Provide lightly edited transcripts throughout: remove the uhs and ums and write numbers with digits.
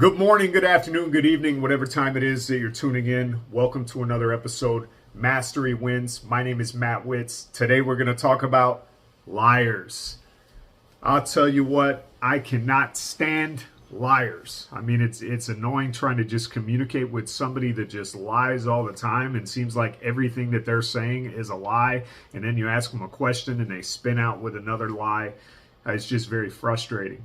Good morning, good afternoon, good evening, whatever time it is that you're tuning in. Welcome to another episode, Mastery Wins. My name is Matt Witz. Today we're going to talk about liars. I'll tell you what, I cannot stand liars. I mean, it's annoying trying to just communicate with somebody that just lies all the time and seems like everything that they're saying is a lie. And then you ask them a question and they spin out with another lie. It's just very frustrating.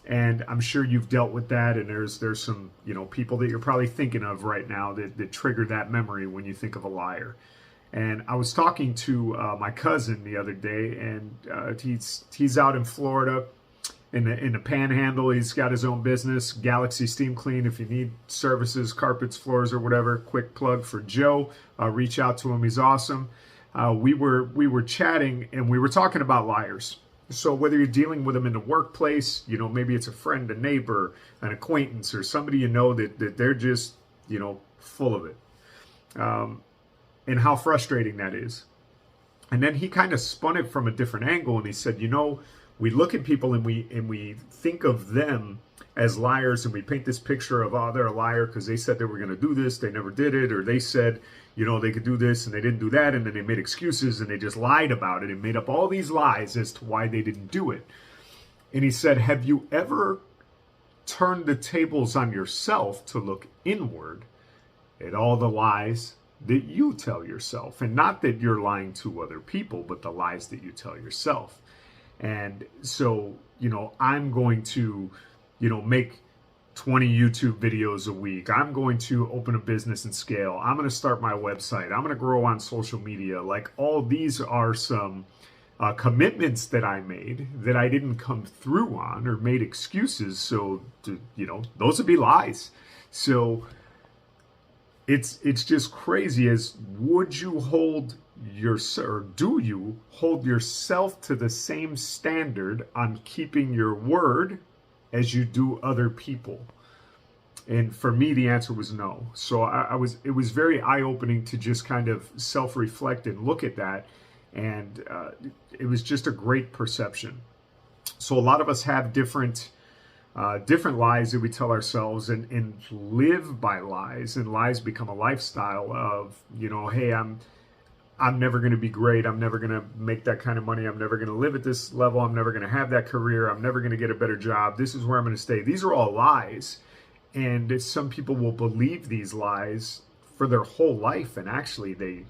And I'm sure you've dealt with that, and there's some people that you're probably thinking of right now that trigger that memory when you think of a liar. And I was talking to my cousin the other day, and he's out in Florida in the Panhandle. He's got his own business, Galaxy Steam Clean. If you need services, carpets, floors, or whatever, quick plug for Joe. Reach out to him. He's awesome. We were chatting, and we were talking about liars. So whether you're dealing with them in the workplace, maybe it's a friend, a neighbor, an acquaintance, or somebody that they're just, full of it. And how frustrating that is. And then he kind of spun it from a different angle, and he said, we look at people and we think of them as liars, and we paint this picture of, oh, they're a liar because they said they were going to do this, they never did it, or they said, they could do this and they didn't do that, and then they made excuses and they just lied about it and made up all these lies as to why they didn't do it. And he said, have you ever turned the tables on yourself to look inward at all the lies that you tell yourself? And not that you're lying to other people, but the lies that you tell yourself. And so, I'm going to, make 20 YouTube videos a week. I'm going to open a business and scale. I'm going to start my website. I'm going to grow on social media. Like, all these are some commitments that I made that I didn't come through on, or made excuses. So, those would be lies. So it's just crazy. As would you hold or do you hold yourself to the same standard on keeping your word as you do other people? And for me, the answer was no. So it was very eye-opening to just kind of self-reflect and look at that. And it was just a great perception. So a lot of us have different lies that we tell ourselves and live by lies. And lies become a lifestyle of, hey, I'm never going to be great. I'm never going to make that kind of money. I'm never going to live at this level. I'm never going to have that career. I'm never going to get a better job. This is where I'm going to stay. These are all lies. And some people will believe these lies for their whole life. And actually, they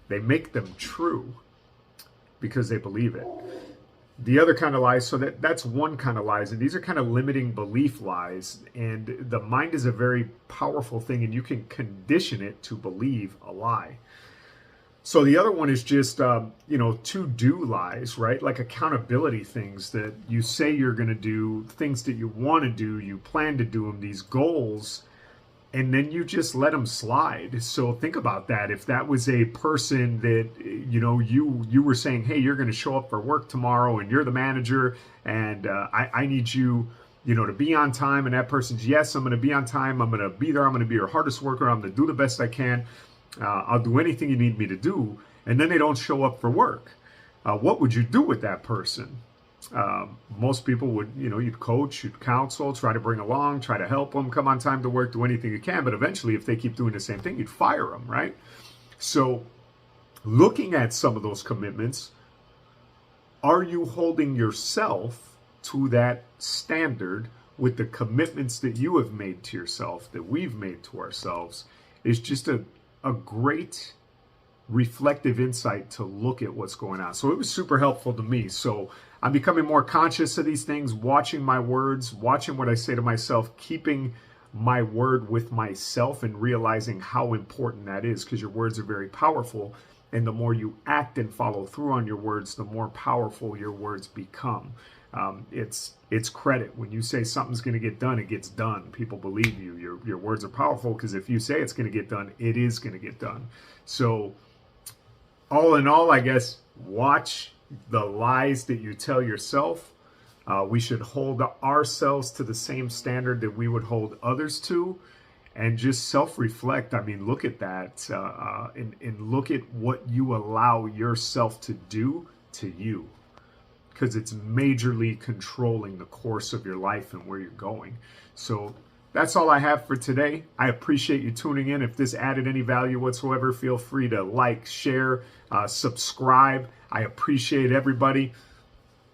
make them true because they believe it. The other kind of lies, so that's one kind of lies. And these are kind of limiting belief lies. And the mind is a very powerful thing, and you can condition it to believe a lie. So the other one is just, to-do lies, right? Like accountability things that you say you're going to do, things that you want to do, you plan to do them, these goals, and then you just let them slide. So think about that. If that was a person that, you were saying, hey, you're going to show up for work tomorrow and you're the manager and I need you, to be on time. And that person's, yes, I'm going to be on time. I'm going to be there. I'm going to be your hardest worker. I'm going to do the best I can. I'll do anything you need me to do. And then they don't show up for work. What would you do with that person? Most people would, you'd coach, you'd counsel, try to bring along, try to help them, come on time to work, do anything you can. But eventually, if they keep doing the same thing, you'd fire them, right? So looking at some of those commitments, are you holding yourself to that standard with the commitments that you have made to yourself, that we've made to ourselves? Is just a great reflective insight to look at what's going on. So it was super helpful to me. So I'm becoming more conscious of these things, watching my words, watching what I say to myself, keeping my word with myself, and realizing how important that is, because your words are very powerful. And the more you act and follow through on your words, the more powerful your words become. It's credit. When you say something's going to get done, it gets done. People believe you. Your words are powerful, because if you say it's going to get done, it is going to get done. So all in all, I guess, watch the lies that you tell yourself. We should hold ourselves to the same standard that we would hold others to, and just self-reflect. I mean, look at that and look at what you allow yourself to do to you, because it's majorly controlling the course of your life and where you're going. So that's all I have for today. I appreciate you tuning in. If this added any value whatsoever, feel free to like, share, subscribe. I appreciate everybody.